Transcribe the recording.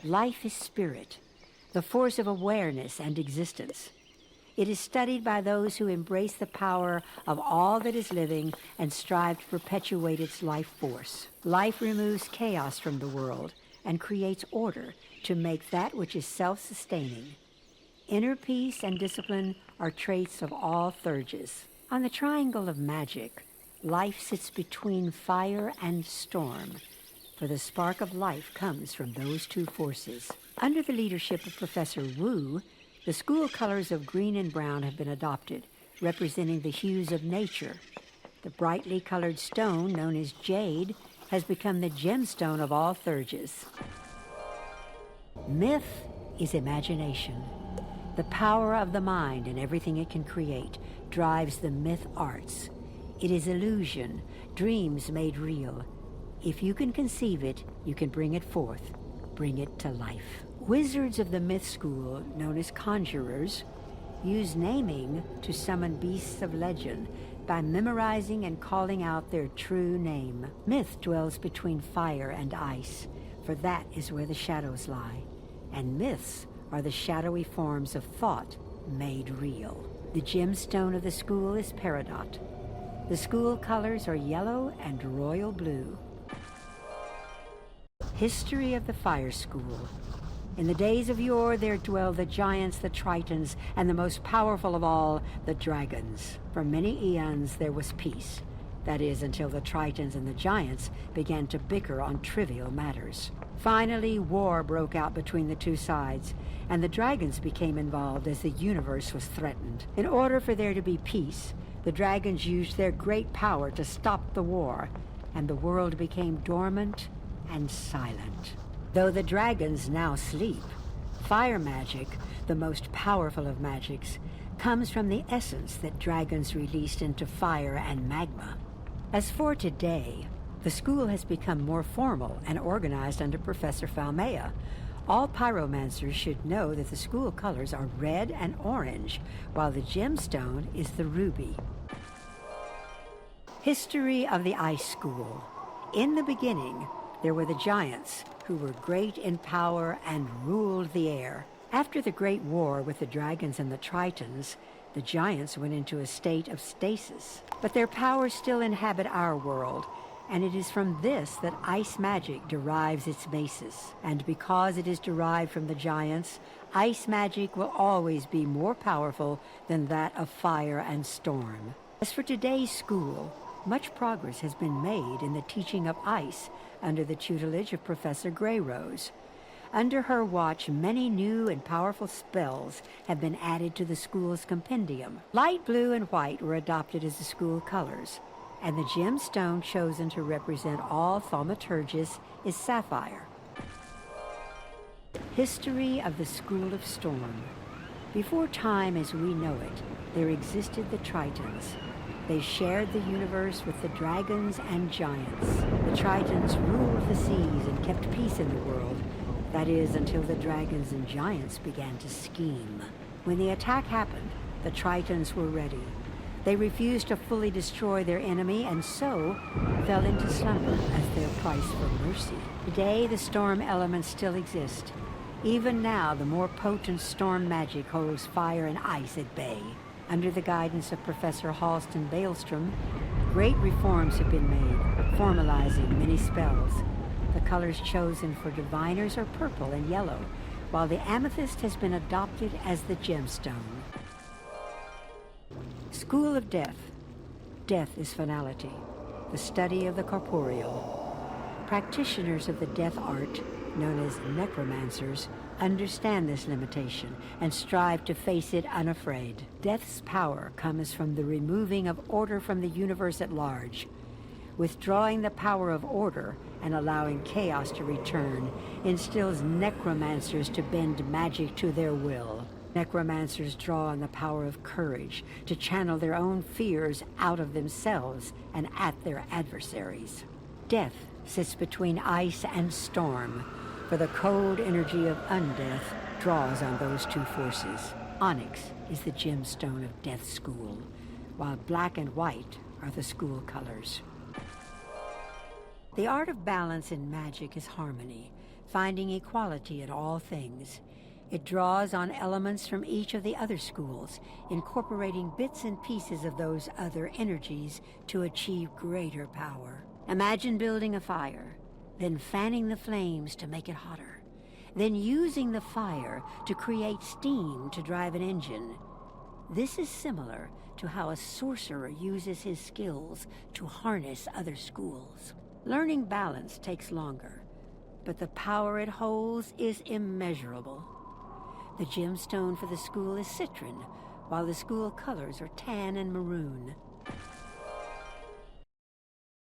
Life is spirit, the force of awareness and existence. It is studied by those who embrace the power of all that is living and strive to perpetuate its life force. Life removes chaos from the world and creates order to make that which is self-sustaining. Inner peace and discipline are traits of all Thurges. On the triangle of magic, life sits between fire and storm, for the spark of life comes from those two forces. Under the leadership of Professor Wu, the school colors of green and brown have been adopted, representing the hues of nature. The brightly colored stone, known as jade, has become the gemstone of all Thurges. Myth is imagination. The power of the mind and everything it can create drives the myth arts. It is illusion, dreams made real. If you can conceive it, you can bring it forth, bring it to life. Wizards of the myth school, known as conjurers, use naming to summon beasts of legend by memorizing and calling out their true name. Myth dwells between fire and ice, for that is where the shadows lie, and myths are the shadowy forms of thought made real. The gemstone of the school is peridot. The school colors are yellow and royal blue. History of the Fire School. In the days of yore there dwelled the giants, the tritons, and the most powerful of all, the dragons. For many eons there was peace. That is, until the tritons and the giants began to bicker on trivial matters. Finally, war broke out between the two sides, and the dragons became involved as the universe was threatened. In order for there to be peace, the dragons used their great power to stop the war, and the world became dormant and silent. Though the dragons now sleep, fire magic, the most powerful of magics, comes from the essence that dragons released into fire and magma. As for today, the school has become more formal and organized under Professor Falmea. All pyromancers should know that the school colors are red and orange, while the gemstone is the ruby. History of the Ice School. In the beginning, there were the giants, who were great in power and ruled the air. After the Great War with the dragons and the tritons, the giants went into a state of stasis. But their powers still inhabit our world, and it is from this that ice magic derives its basis. And because it is derived from the giants, ice magic will always be more powerful than that of fire and storm. As for today's school, much progress has been made in the teaching of ice under the tutelage of Professor Greyrose. Under her watch, many new and powerful spells have been added to the school's compendium. Light blue and white were adopted as the school colors, and the gemstone chosen to represent all thaumaturges is sapphire. History of the School of Storm. Before time as we know it, there existed the Tritons. They shared the universe with the dragons and giants. The Tritons ruled the seas and kept peace in the world. That is, until the dragons and giants began to scheme. When the attack happened, the Tritons were ready. They refused to fully destroy their enemy and so fell into slumber as their price for mercy. Today, the storm elements still exist. Even now, the more potent storm magic holds fire and ice at bay. Under the guidance of Professor Halston Baelstrom, great reforms have been made, formalizing many spells. The colors chosen for diviners are purple and yellow, while the amethyst has been adopted as the gemstone. School of Death. Death is finality, the study of the corporeal. Practitioners of the death art, known as necromancers, understand this limitation and strive to face it unafraid. Death's power comes from the removing of order from the universe at large. Withdrawing the power of order and allowing chaos to return instills necromancers to bend magic to their will. Necromancers draw on the power of courage to channel their own fears out of themselves and at their adversaries. Death sits between ice and storm, for the cold energy of undeath draws on those two forces. Onyx is the gemstone of Death School, while black and white are the school colors. The art of balance in magic is harmony. finding equality in all things. It draws on elements from each of the other schools, incorporating bits and pieces of those other energies to achieve greater power. Imagine building a fire, then fanning the flames to make it hotter, then using the fire to create steam to drive an engine. This is similar to how a sorcerer uses his skills to harness other schools. Learning balance takes longer, but the power it holds is immeasurable. The gemstone for the school is citron, while the school colors are tan and maroon.